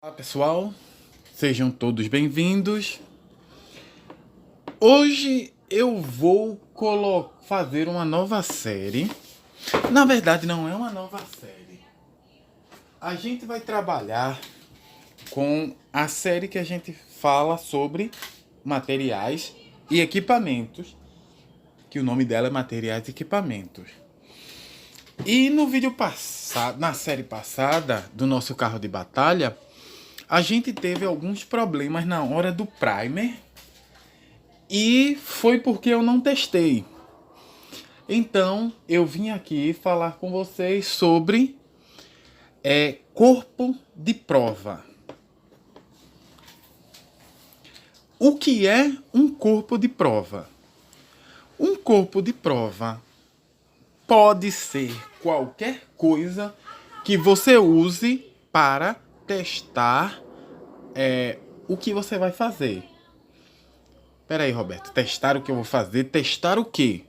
Olá pessoal, sejam todos bem-vindos. Hoje eu vou fazer uma nova série. Na verdade não é uma nova série. A gente vai trabalhar com a série que a gente fala sobre materiais e equipamentos, que o nome dela é Materiais e Equipamentos. E no vídeo passado, na série passada do nosso carro de batalha, a gente teve alguns problemas na hora do primer e foi porque eu não testei. Então eu vim aqui falar com vocês sobre corpo de prova. O que é um corpo de prova? Um corpo de prova pode ser qualquer coisa que você use para testar o que você vai fazer. Pera aí, Roberto. Testar o que eu vou fazer? Testar o quê?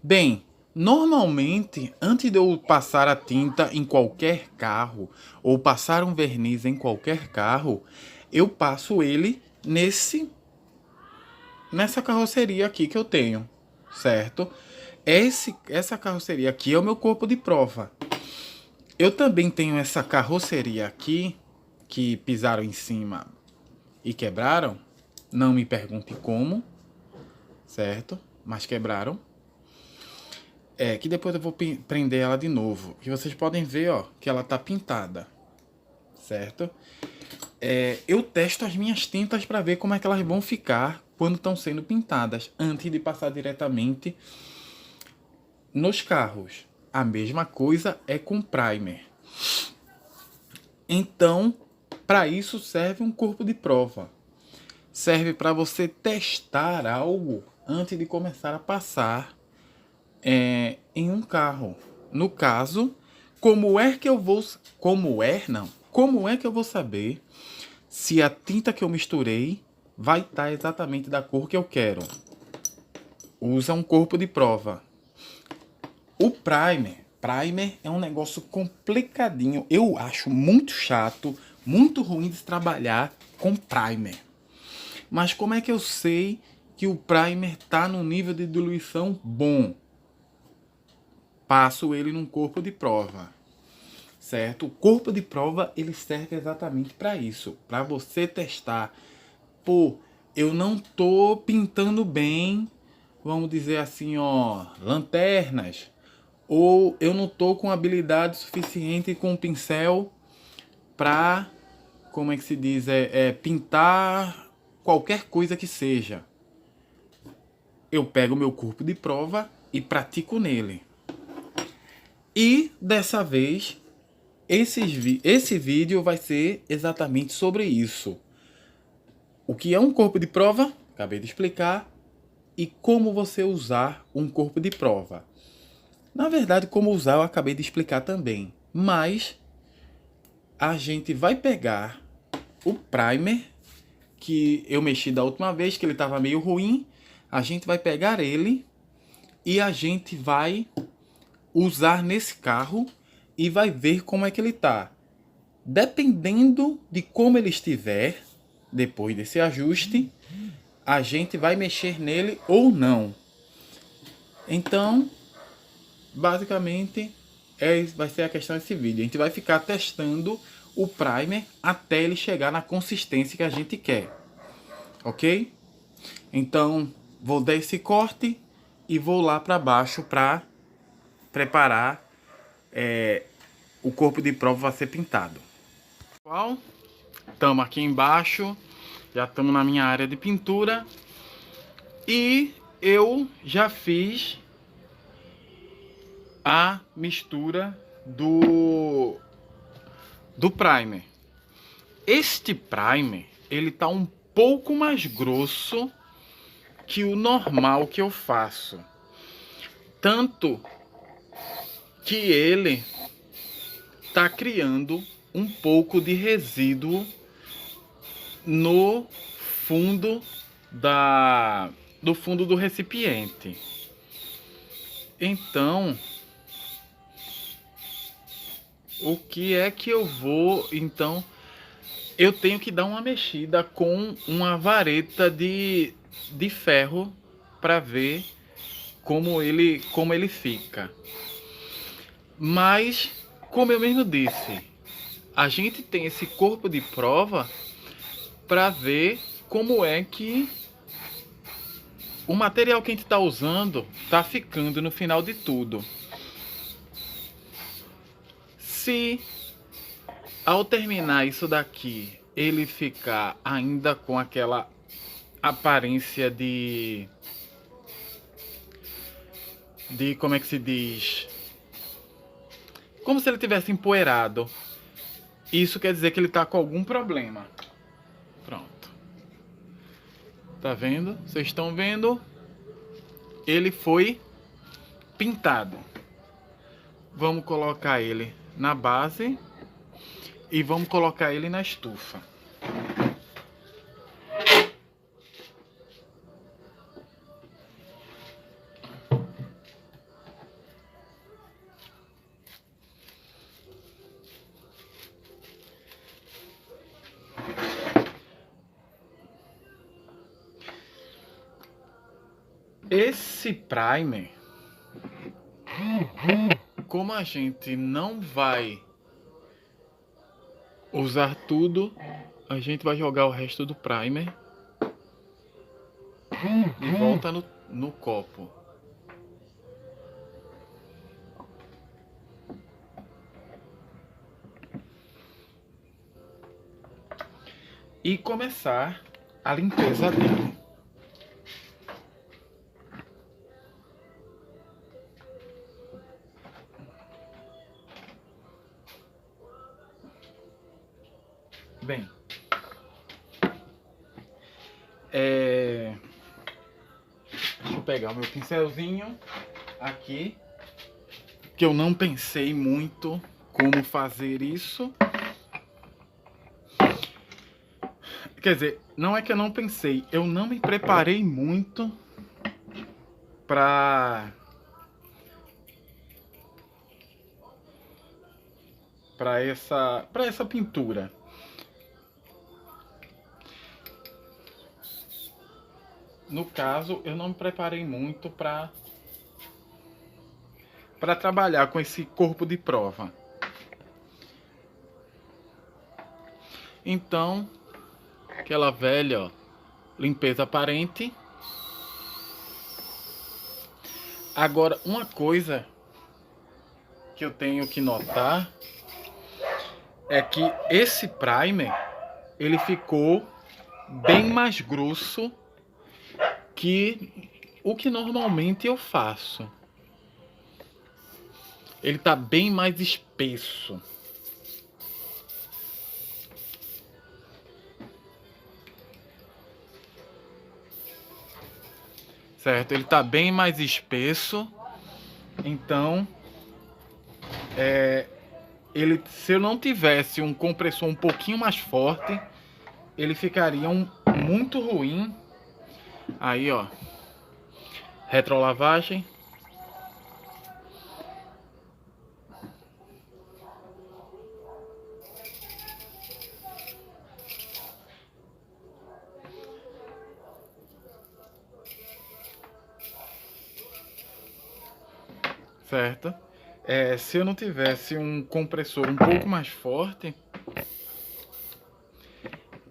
Bem, normalmente, antes de eu passar a tinta em qualquer carro ou passar um verniz em qualquer carro, eu passo ele nessa carroceria aqui que eu tenho, certo? Essa carroceria aqui é o meu corpo de prova. Eu também tenho essa carroceria aqui que pisaram em cima e quebraram. Não me pergunte como, certo? Mas quebraram. Que depois eu vou prender ela de novo. Que vocês podem ver, ó, que ela tá pintada, certo? Eu testo as minhas tintas para ver como é que elas vão ficar quando estão sendo pintadas, antes de passar diretamente nos carros. A mesma coisa é com primer. Então, para isso serve um corpo de prova. Serve para você testar algo antes de começar a passar em um carro. No caso, como é que eu vou saber se a tinta que eu misturei vai estar exatamente da cor que eu quero? Usa um corpo de prova. O primer é um negócio complicadinho. Eu acho muito chato, muito ruim de se trabalhar com primer. Mas como é que eu sei que o primer está no nível de diluição bom? Passo ele num corpo de prova, certo? O corpo de prova ele serve exatamente para isso, para você testar. Pô, eu não tô pintando bem, vamos dizer assim, ó, lanternas, ou eu não tô com habilidade suficiente com o pincel para, como é que se diz, pintar qualquer coisa que seja. Eu pego o meu corpo de prova e pratico nele. E dessa vez, esse vídeo vai ser exatamente sobre isso. O que é um corpo de prova? Acabei de explicar. E como você usar um corpo de prova. Na verdade, como usar eu acabei de explicar também. Mas a gente vai pegar o primer que eu mexi da última vez, que ele estava meio ruim. A gente vai pegar ele e a gente vai usar nesse carro e vai ver como é que ele tá. Dependendo de como ele estiver, depois desse ajuste, a gente vai mexer nele ou não. Então, basicamente, vai ser a questão desse vídeo. A gente vai ficar testando o primer até ele chegar na consistência que a gente quer. Ok? Então, vou dar esse corte e vou lá para baixo para preparar o corpo de prova a ser pintado. Pessoal, estamos aqui embaixo, já estamos na minha área de pintura e eu já fiz a mistura do primer. Este primer, ele tá um pouco mais grosso que o normal que eu faço. Tanto que ele tá criando um pouco de resíduo no fundo do fundo do recipiente. Então, o que é que eu vou, então, eu tenho que dar uma mexida com uma vareta de ferro para ver como ele fica. Mas, como eu mesmo disse, a gente tem esse corpo de prova para ver como é que o material que a gente está usando está ficando no final de tudo. Se ao terminar isso daqui ele ficar ainda com aquela aparência de como é que se diz? Como se ele tivesse empoeirado. Isso quer dizer que ele está com algum problema. Pronto. Tá vendo? Vocês estão vendo? Ele foi pintado. Vamos colocar ele na base e vamos colocar ele na estufa. Esse primer, como a gente não vai usar tudo, a gente vai jogar o resto do primer de volta no copo. E começar a limpeza dele. Bem, deixa eu pegar o meu pincelzinho aqui, que eu não pensei muito como fazer isso. Quer dizer, não é que eu não pensei, eu não me preparei muito para essa pintura. No caso, eu não me preparei muito para trabalhar com esse corpo de prova. Então, aquela velha, ó, limpeza aparente. Agora, uma coisa que eu tenho que notar é que esse primer, ele ficou bem mais grosso que o que normalmente eu faço. Ele tá bem mais espesso. Certo? Ele tá bem mais espesso. Então, se eu não tivesse um compressor um pouquinho mais forte, ele ficaria muito ruim. Aí, ó, retrolavagem. Certo? Se eu não tivesse um compressor um pouco mais forte,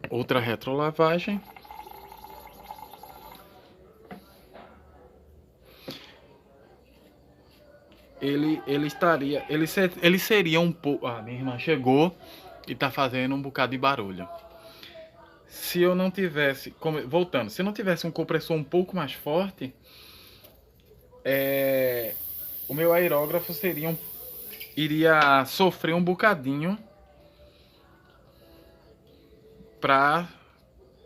outra retrolavagem. Ele seria um pouco... Ah, minha irmã chegou e tá fazendo um bocado de barulho. Se eu não tivesse... Voltando, se eu não tivesse um compressor um pouco mais forte, o meu aerógrafo iria sofrer um bocadinho pra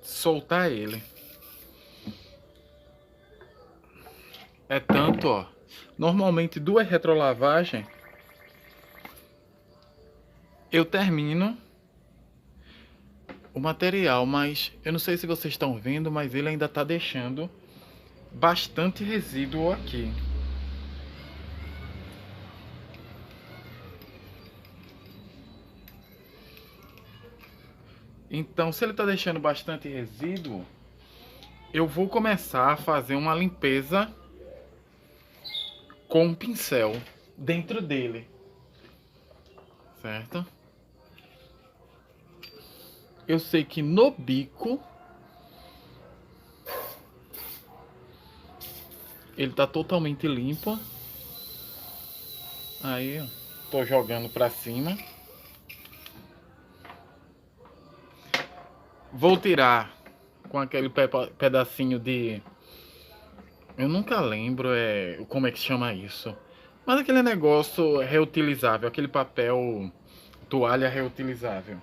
soltar ele. É tanto, ó. Normalmente 2 retrolavagens eu termino o material, mas eu não sei se vocês estão vendo, mas ele ainda tá deixando bastante resíduo aqui. Então, se ele está deixando bastante resíduo, eu vou começar a fazer uma limpeza com um pincel dentro dele, certo? Eu sei que no bico ele tá totalmente limpo. Aí, ó, tô jogando pra cima. Vou tirar com aquele pedacinho de... Eu nunca lembro como é que chama isso. Mas aquele negócio reutilizável, aquele papel toalha reutilizável.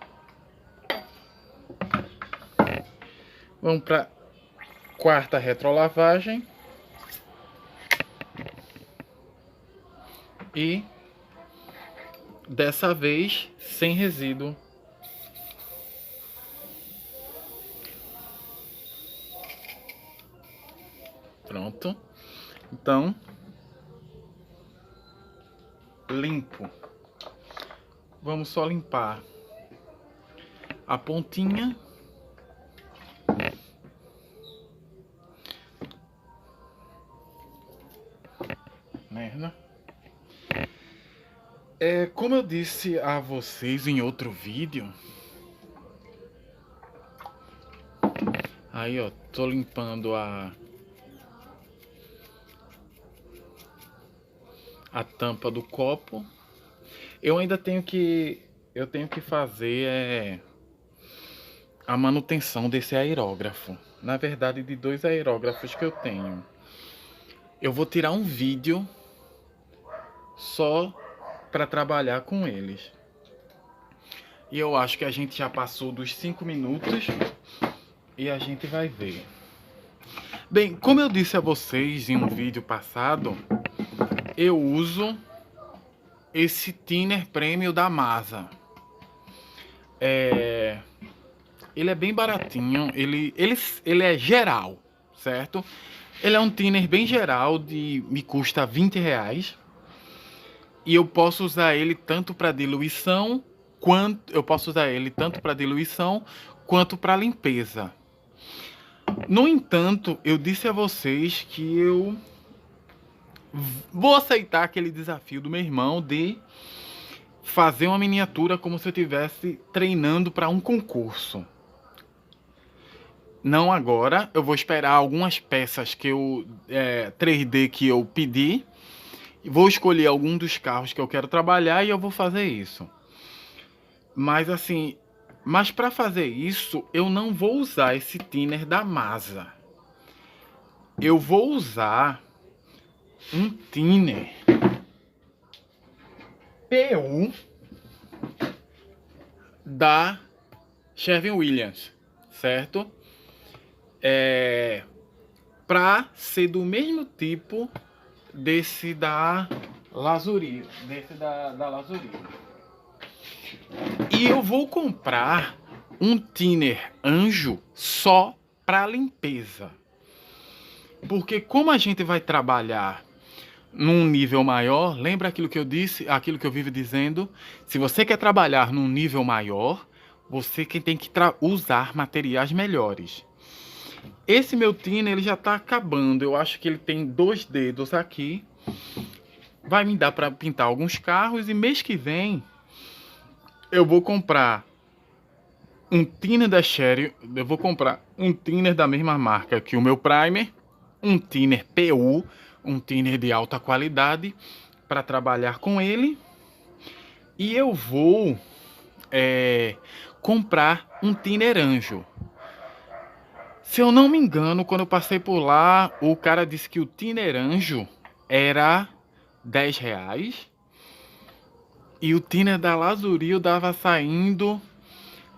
Vamos para quarta retrolavagem. E dessa vez sem resíduo. Pronto. Então, limpo. Vamos só limpar a pontinha. Merda. Como eu disse a vocês em outro vídeo. Aí, ó, tô limpando a tampa do copo. Eu ainda tenho que fazer a manutenção desse aerógrafo. Na verdade, de 2 aerógrafos que eu tenho. Eu vou tirar um vídeo só para trabalhar com eles. E eu acho que a gente já passou dos 5 minutos e a gente vai ver. Bem, como eu disse a vocês em um vídeo passado, eu uso esse thinner premium da Masa. Ele é bem baratinho, ele é geral, certo? Ele é um thinner bem geral, me custa R$20. E eu posso usar ele tanto para diluição, quanto para limpeza. No entanto, eu disse a vocês que eu vou aceitar aquele desafio do meu irmão de fazer uma miniatura como se eu estivesse treinando para um concurso. Não agora, eu vou esperar algumas peças que 3D que eu pedi. Vou escolher algum dos carros que eu quero trabalhar e eu vou fazer isso. Mas assim, para fazer isso, eu não vou usar esse thinner da Masa. Eu vou usar um thinner PU da Sherwin-Williams, certo? Para ser do mesmo tipo desse da Lazuri, E eu vou comprar um thinner Anjo só para limpeza. Porque como a gente vai trabalhar num nível maior, lembra aquilo que eu disse, aquilo que eu vivo dizendo? Se você quer trabalhar num nível maior, você que tem que usar materiais melhores. Esse meu thinner, ele já está acabando. Eu acho que ele tem 2 dedos aqui. Vai me dar para pintar alguns carros. E mês que vem, eu vou comprar um thinner da Sherry. Eu vou comprar um thinner da mesma marca que o meu primer. Um thinner PU. Um thinner de alta qualidade. Para trabalhar com ele. E eu vou comprar um thinner Anjo. Se eu não me engano, quando eu passei por lá, o cara disse que o thinner Anjo era R$10. E o thinner da Lazuril dava saindo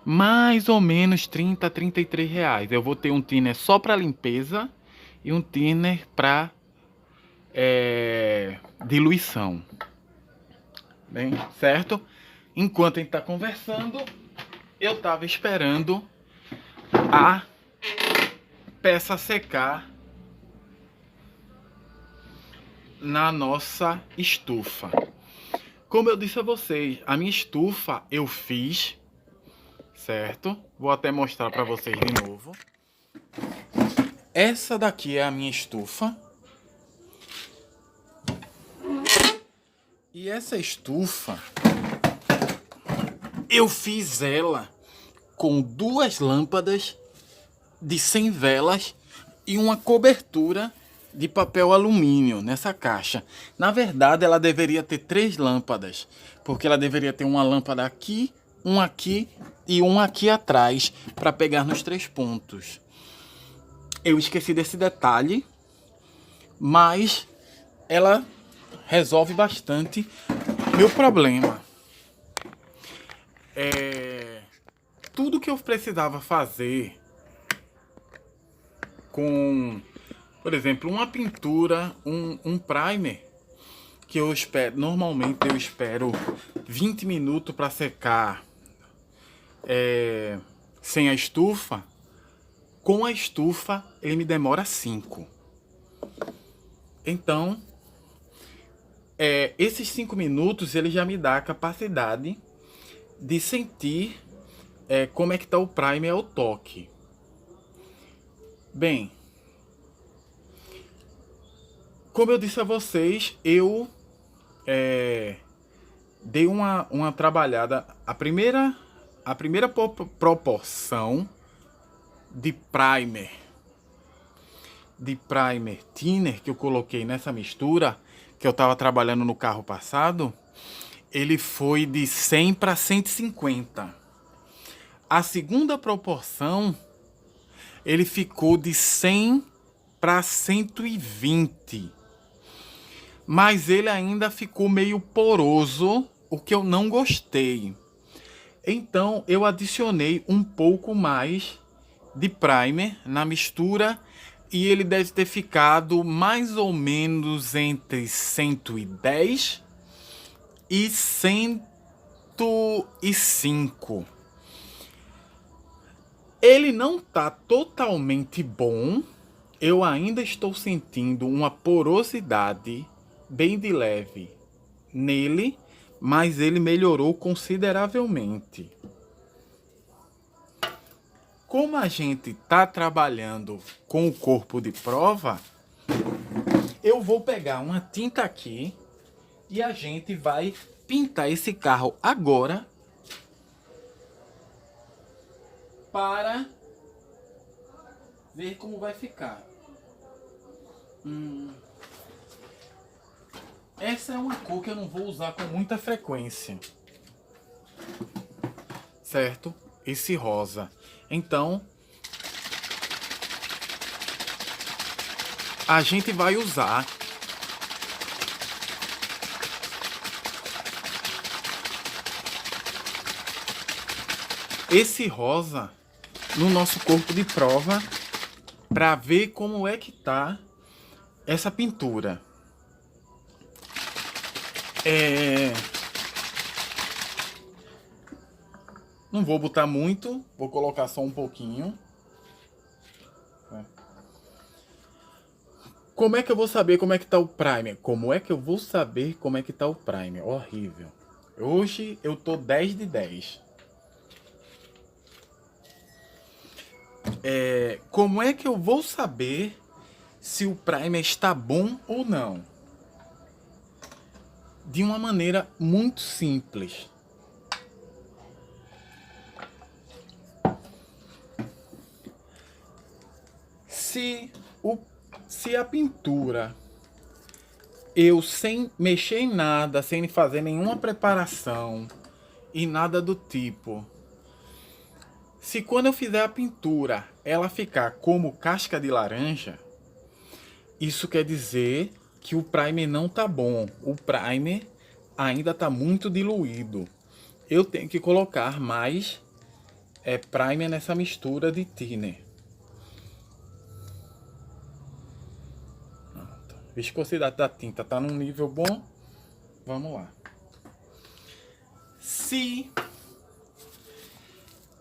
mais ou menos R$30 a R$33. Eu vou ter um thinner só para limpeza e um thinner para diluição. Bem, certo? Enquanto a gente tá conversando, eu tava esperando a peça secar na nossa estufa. Como eu disse a vocês, a minha estufa eu fiz certo? Vou até mostrar para vocês de novo. Essa daqui é a minha estufa. E essa estufa, eu fiz ela com 2 lâmpadas de 100 velas e uma cobertura de papel alumínio nessa caixa. Na verdade, ela deveria ter 3 lâmpadas, porque ela deveria ter uma lâmpada aqui, uma aqui e uma aqui atrás, para pegar nos 3 pontos. Eu esqueci desse detalhe, mas ela resolve bastante meu problema. Tudo que eu precisava fazer com, por exemplo, uma pintura, um primer, que eu espero, normalmente eu espero 20 minutos para secar sem a estufa. Com a estufa ele me demora 5. Então, esses 5 minutos ele já me dá a capacidade de sentir como é que está o primer ao toque. Bem, como eu disse a vocês, eu dei uma trabalhada. A primeira proporção de primer thinner que eu coloquei nessa mistura, que eu estava trabalhando no carro passado, ele foi de 100 para 150. A segunda proporção, ele ficou de 100 para 120. Mas ele ainda ficou meio poroso, o que eu não gostei. Então eu adicionei um pouco mais de primer na mistura e ele deve ter ficado mais ou menos entre 110 e 105. Ele não tá totalmente bom. Eu ainda estou sentindo uma porosidade bem de leve nele, mas ele melhorou consideravelmente. Como a gente tá trabalhando com o corpo de prova, eu vou pegar uma tinta aqui e a gente vai pintar esse carro agora para ver como vai ficar. Essa é uma cor que eu não vou usar com muita frequência, certo? Esse rosa. Então, a gente vai usar esse rosa no nosso corpo de prova para ver como é que tá essa pintura. Não vou botar muito, vou colocar só um pouquinho. Como é que eu vou saber como é que tá o primer? Como é que eu vou saber como é que tá o primer? Horrível. Hoje eu tô 10 de 10. Como é que eu vou saber se o primer está bom ou não? De uma maneira muito simples. Se a pintura, eu sem mexer em nada, sem fazer nenhuma preparação e nada do tipo, se quando eu fizer a pintura ela ficar como casca de laranja, isso quer dizer que o primer não tá bom. O primer ainda tá muito diluído. Eu tenho que colocar mais primer nessa mistura de thinner. Viscosidade da tinta tá num nível bom. Vamos lá. Se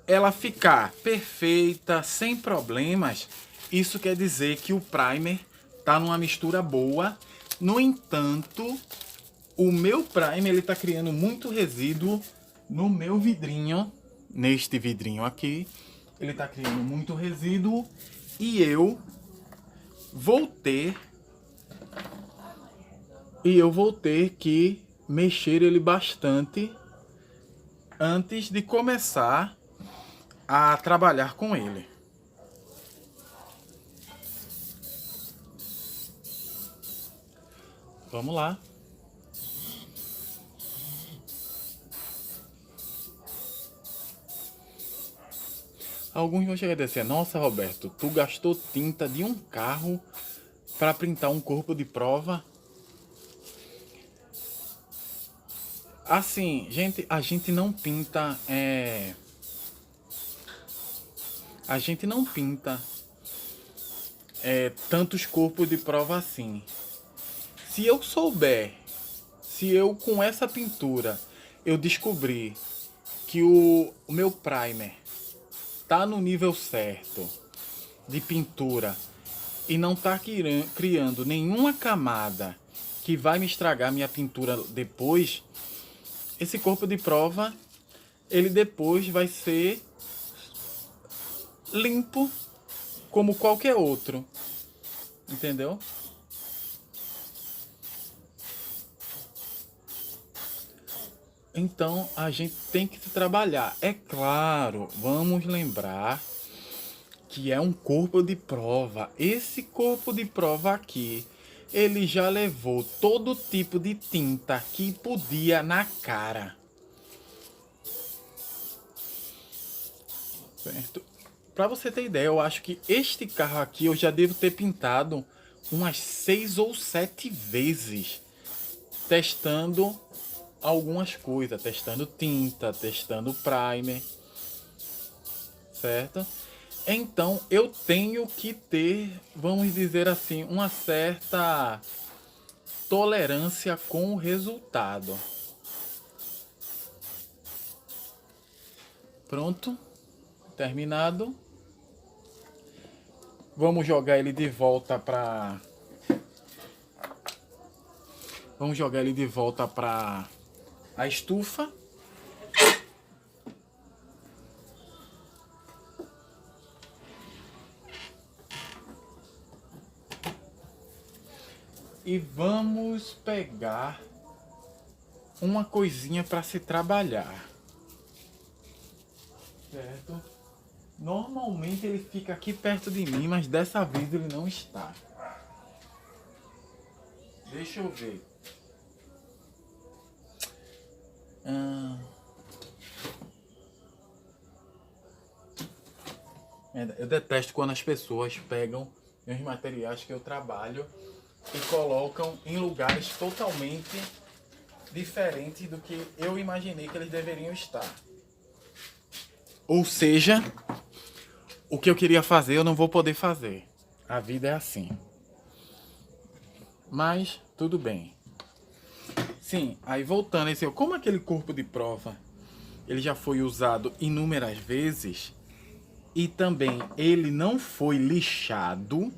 ela ficar perfeita, sem problemas, isso quer dizer que o primer tá numa mistura boa. No entanto, o meu primer ele tá criando muito resíduo no meu vidrinho, neste vidrinho aqui. Ele tá criando muito resíduo e eu vou ter que mexer ele bastante antes de começar a trabalhar com ele. Vamos lá. Alguns vão chegar a dizer, nossa, Roberto, tu gastou tinta de um carro para printar um corpo de prova? Assim, gente, a gente não pinta, a gente não pinta tantos corpos de prova assim. Se eu souber, se eu com essa pintura eu descobrir que o meu primer tá no nível certo de pintura e não tá criando nenhuma camada que vai me estragar minha pintura depois, esse corpo de prova, ele depois vai ser limpo como qualquer outro. Entendeu? Então a gente tem que se trabalhar. É claro, vamos lembrar que é um corpo de prova. Esse corpo de prova aqui, ele já levou todo tipo de tinta que podia na cara. Certo? Para você ter ideia, eu acho que este carro aqui eu já devo ter pintado umas 6 ou 7 vezes, testando algumas coisas, testando tinta, testando primer, certo? Então eu tenho que ter, vamos dizer assim, uma certa tolerância com o resultado. Pronto, terminado. Vamos jogar ele de volta para a estufa. E vamos pegar uma coisinha para se trabalhar. Certo? Normalmente ele fica aqui perto de mim, mas dessa vez ele não está. Deixa eu ver. Eu detesto quando as pessoas pegam os materiais que eu trabalho e colocam em lugares totalmente diferentes do que eu imaginei que eles deveriam estar. Ou seja, o que eu queria fazer eu não vou poder fazer. A vida é assim. Mas tudo bem. Sim, aí voltando, como aquele corpo de prova ele já foi usado inúmeras vezes e também ele não foi lixado,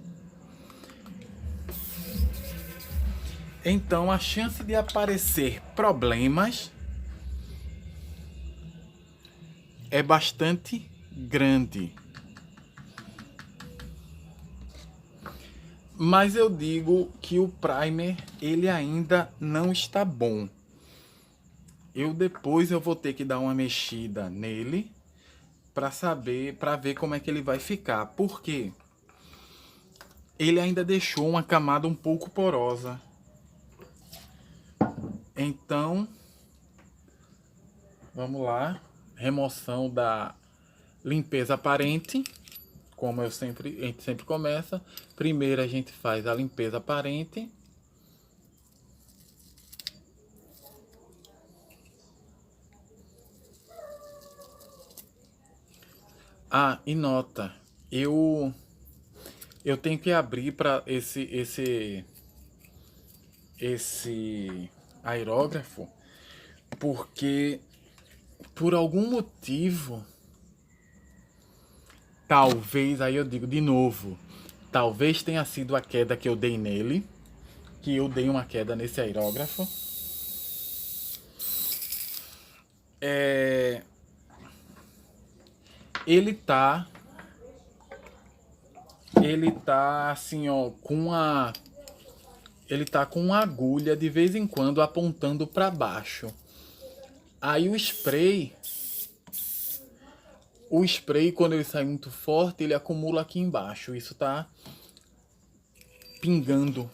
então a chance de aparecer problemas é bastante grande. Mas eu digo que o primer ele ainda não está bom. Depois eu vou ter que dar uma mexida nele para ver como é que ele vai ficar. Por quê? Ele ainda deixou uma camada um pouco porosa. Então, vamos lá. Remoção da limpeza aparente. Como a gente sempre começa. Primeiro a gente faz a limpeza aparente. Ah, e nota, eu tenho que abrir para esse aerógrafo, porque por algum motivo, talvez, aí eu digo de novo, talvez tenha sido a queda que eu dei nele, que eu dei uma queda nesse aerógrafo. ele tá assim, ó, ele tá com uma agulha de vez em quando apontando para baixo. Aí o spray, quando ele sai muito forte, ele acumula aqui embaixo. Isso tá pingando.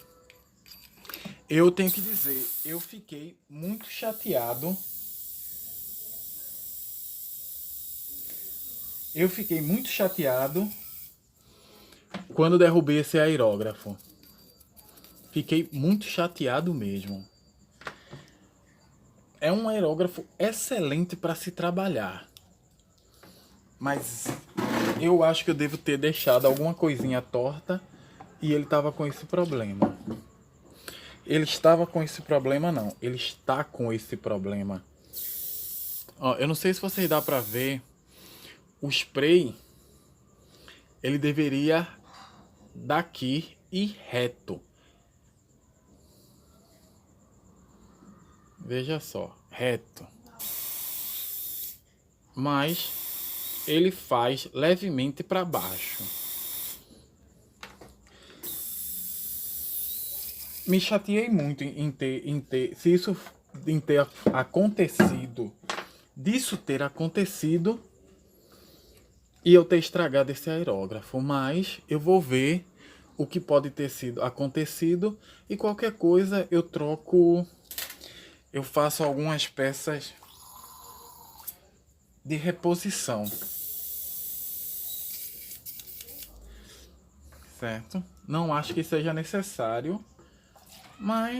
Eu tenho que dizer, eu fiquei muito chateado. Eu fiquei muito chateado quando derrubei esse aerógrafo. Fiquei muito chateado mesmo. É um aerógrafo excelente para se trabalhar. Mas eu acho que eu devo ter deixado alguma coisinha torta e ele estava com esse problema. Ele estava com esse problema, não. Ele está com esse problema. Ó, eu não sei se vocês dá para ver. O spray, ele deveria daqui ir reto. Veja só, reto. Mas ele faz levemente para baixo. Me chateei muito em ter se isso em ter acontecido, disso ter acontecido e eu ter estragado esse aerógrafo, mas eu vou ver o que pode ter sido acontecido e qualquer coisa eu troco, eu faço algumas peças de reposição, certo? Não acho que seja necessário, mas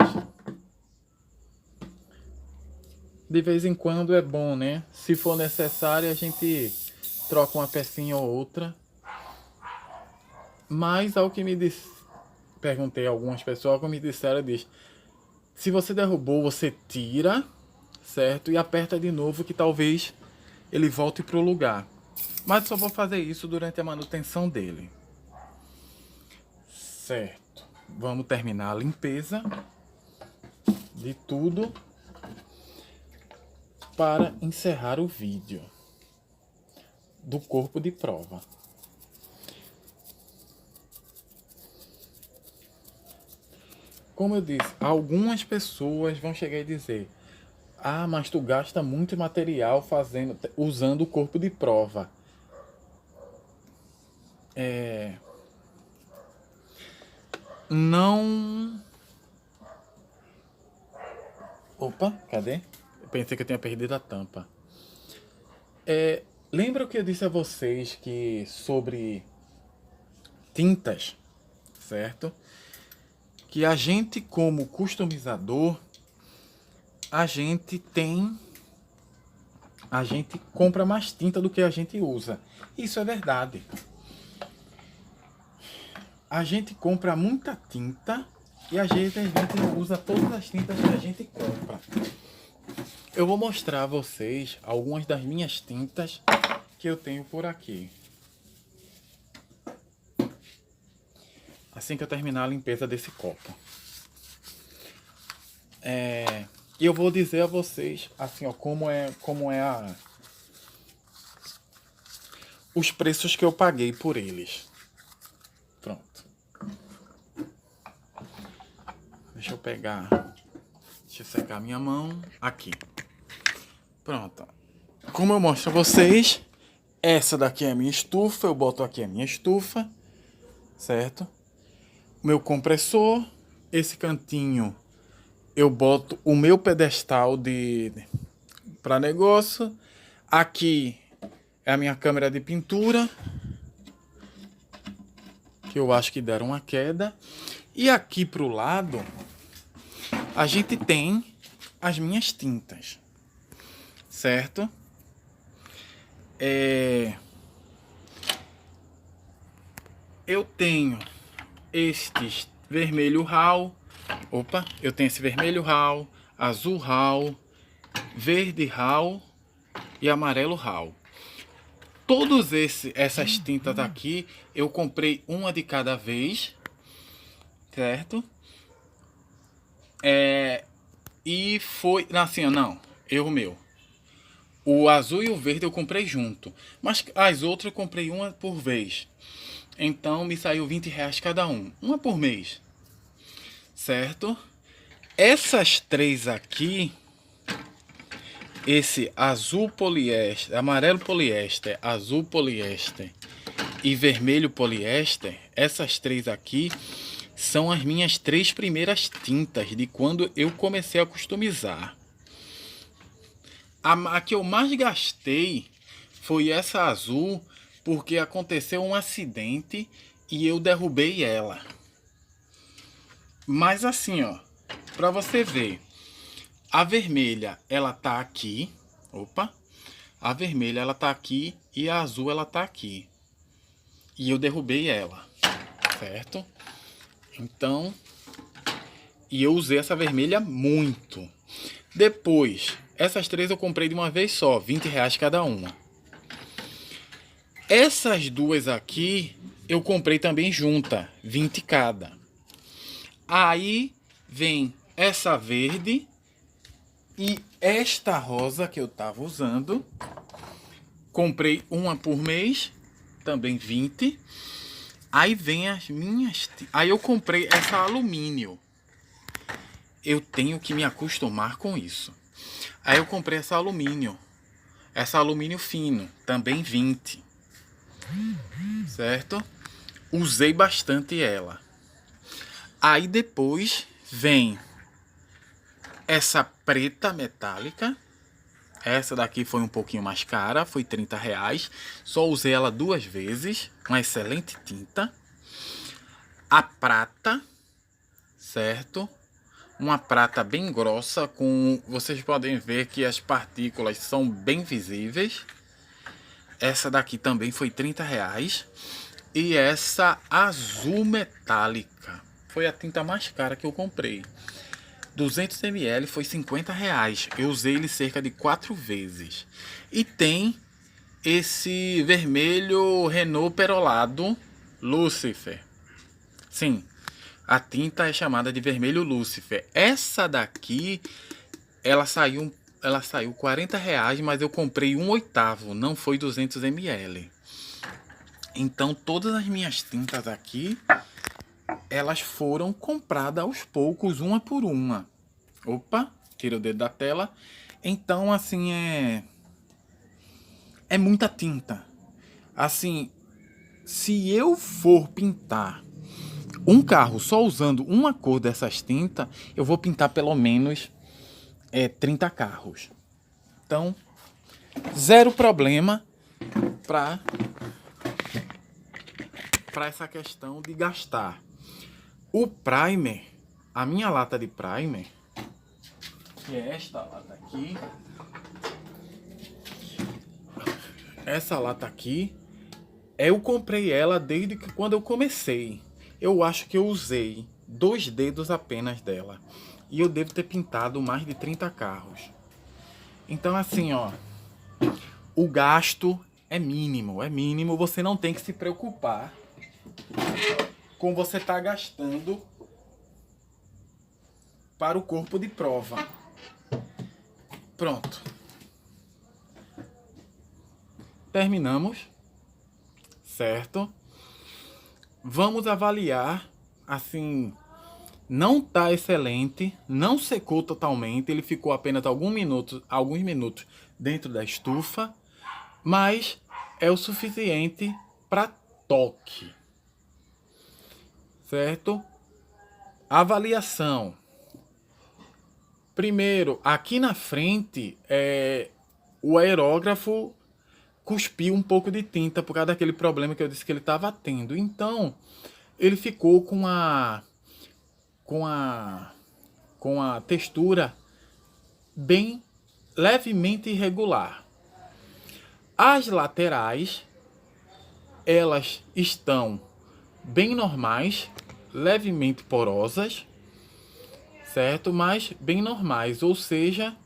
de vez em quando é bom, né? Se for necessário, a gente troca uma pecinha ou outra. Mas ao que me disse, perguntei a algumas pessoas que me disseram, diz, se você derrubou, você tira, certo? E aperta de novo que talvez ele volte para o lugar. Mas só vou fazer isso durante a manutenção dele. Certo. Vamos terminar a limpeza de tudo para encerrar o vídeo do corpo de prova. Como eu disse, algumas pessoas vão chegar e dizer: ah, mas tu gasta muito material usando o corpo de prova. Não. Opa, cadê? Eu pensei que eu tinha perdido a tampa. Lembra que eu disse a vocês que sobre tintas, certo? Que a gente, como customizador, a gente compra mais tinta do que a gente usa. Isso é verdade. A gente compra muita tinta e a gente não usa todas as tintas que a gente compra. Eu vou mostrar a vocês algumas das minhas tintas que eu tenho por aqui. Assim que eu terminar a limpeza desse copo. E eu vou dizer a vocês assim, ó, como é os preços que eu paguei por eles. Pronto. Deixa eu pegar. Deixa eu secar minha mão. Aqui. Pronto. Como eu mostro a vocês, essa daqui é a minha estufa. Eu boto aqui a minha estufa. Certo? Meu compressor. Esse cantinho eu boto o meu pedestal para negócio. Aqui é a minha câmera de pintura, que eu acho que deram uma queda. E aqui pro lado a gente tem as minhas tintas, certo? Eu tenho estes vermelho RAL. Opa, eu tenho esse vermelho RAL, azul RAL, verde RAL e amarelo RAL. Todos essas tintas aqui eu comprei uma de cada vez, certo? E foi assim, não, erro meu. O azul e o verde eu comprei junto. Mas as outras eu comprei uma por vez. Então me saiu R$ 20 cada um. Uma por mês. Certo? Essas três aqui, esse azul poliéster, amarelo poliéster, azul poliéster e vermelho poliéster, essas três aqui são as minhas 3 primeiras tintas de quando eu comecei a customizar. A que eu mais gastei foi essa azul, porque aconteceu um acidente e eu derrubei ela. Mas assim, ó, pra você ver, a vermelha ela tá aqui, opa, a vermelha ela tá aqui e a azul ela tá aqui. E eu derrubei ela, certo? Então, e eu usei essa vermelha muito. Depois, essas três eu comprei de uma vez só, R$ 20 cada uma. Essas duas aqui eu comprei também junta, 20 cada. Aí vem essa verde e esta rosa que eu tava usando. Comprei uma por mês, também 20. Aí vem as minhas... Aí eu comprei essa alumínio. Eu tenho que me acostumar com isso. Aí eu comprei essa alumínio. Essa alumínio fino, também 20. Certo? Usei bastante ela. Aí depois vem essa preta metálica. Essa daqui foi um pouquinho mais cara, foi R$ 30. Só usei ela 2 vezes, uma excelente tinta. A prata, certo? Uma prata bem grossa, com vocês podem ver que as partículas são bem visíveis. Essa daqui também foi R$ 30. E essa azul metálica foi a tinta mais cara que eu comprei. 200 ml foi R$ 50. Eu usei ele cerca de 4 vezes. E tem esse vermelho Renault perolado Lucifer. Sim, a tinta é chamada de vermelho Lucifer. Essa daqui, ela saiu R$ 40, mas eu comprei 1/8, não foi 200 ml. Então todas as minhas tintas aqui, elas foram compradas aos poucos, uma por uma. Opa, tira o dedo da tela. Então, assim, é muita tinta. Assim, se eu for pintar um carro só usando uma cor dessas tintas, eu vou pintar pelo menos 30 carros. Então, zero problema para essa questão de gastar. O primer, a minha lata de primer, que é esta lata aqui. Essa lata aqui, eu comprei ela desde que quando eu comecei. Eu acho que eu usei 2 dedos apenas dela. E eu devo ter pintado mais de 30 carros. Então assim, ó, o gasto é mínimo, você não tem que se preocupar com você tá gastando para o corpo de prova. Pronto. Terminamos, certo? Vamos avaliar, assim, não tá excelente, não secou totalmente, ele ficou apenas alguns minutos dentro da estufa, mas é o suficiente para toque, certo? Avaliação. Primeiro, aqui na frente, o aerógrafo cuspiu um pouco de tinta por causa daquele problema que eu disse que ele estava tendo. Então, ele ficou com a textura bem levemente irregular. As laterais, elas estão bem normais, levemente porosas, certo? Mas bem normais, ou seja,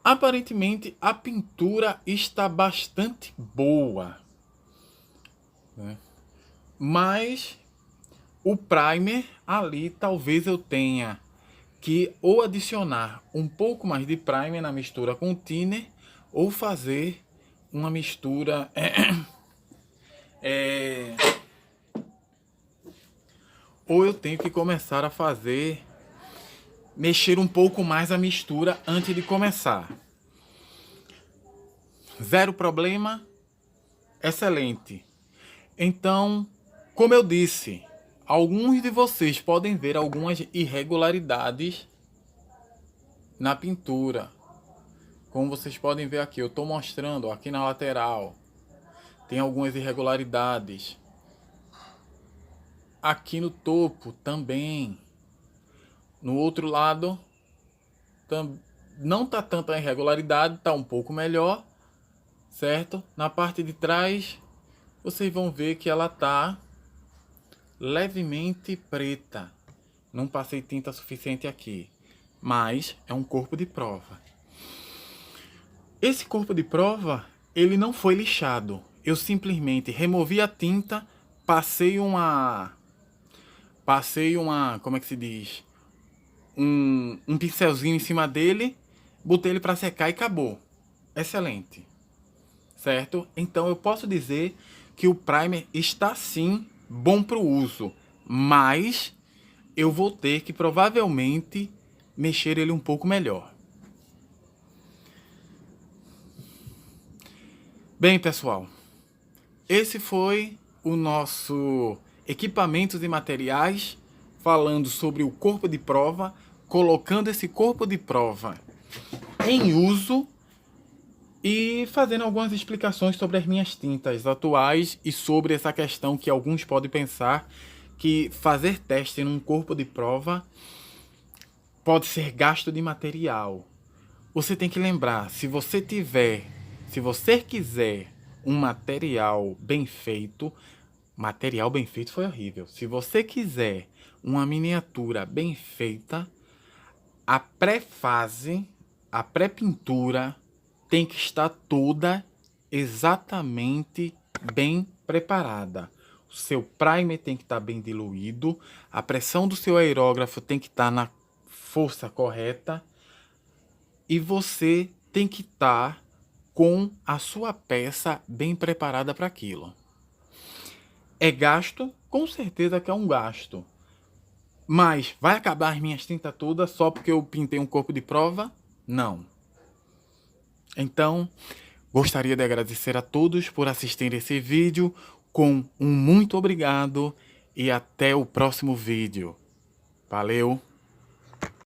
aparentemente a pintura está bastante boa, né? Mas o primer ali talvez eu tenha que ou adicionar um pouco mais de primer na mistura com o thinner, ou fazer uma mistura ou eu tenho que começar a mexer um pouco mais a mistura antes de começar. Zero problema, excelente. Então, como eu disse, alguns de vocês podem ver algumas irregularidades na pintura. Como vocês podem ver aqui, eu estou mostrando aqui na lateral. Tem algumas irregularidades. Aqui no topo também. No outro lado, não está tanta irregularidade, está um pouco melhor, certo? Na parte de trás, vocês vão ver que ela está levemente preta. Não passei tinta suficiente aqui, mas é um corpo de prova. Esse corpo de prova, ele não foi lixado. Eu simplesmente removi a tinta, passei uma, como é que se diz? Um pincelzinho em cima dele, botei ele para secar e acabou. Excelente. Certo? Então eu posso dizer que o primer está sim bom para o uso, mas eu vou ter que provavelmente mexer ele um pouco melhor. Bem, pessoal, esse foi o nosso equipamentos e materiais, falando sobre o corpo de prova, colocando esse corpo de prova em uso e fazendo algumas explicações sobre as minhas tintas atuais e sobre essa questão que alguns podem pensar que fazer teste num corpo de prova pode ser gasto de material. Você tem que lembrar, se você quiser um material bem feito foi horrível. Se você quiser uma miniatura bem feita, a pré-fase, a pré-pintura tem que estar toda exatamente bem preparada. O seu primer tem que estar bem diluído, a pressão do seu aerógrafo tem que estar na força correta e você tem que estar com a sua peça bem preparada para aquilo. É gasto? Com certeza que é um gasto. Mas vai acabar as minhas tintas todas só porque eu pintei um corpo de prova? Não. Então, gostaria de agradecer a todos por assistir esse vídeo com um muito obrigado e até o próximo vídeo. Valeu!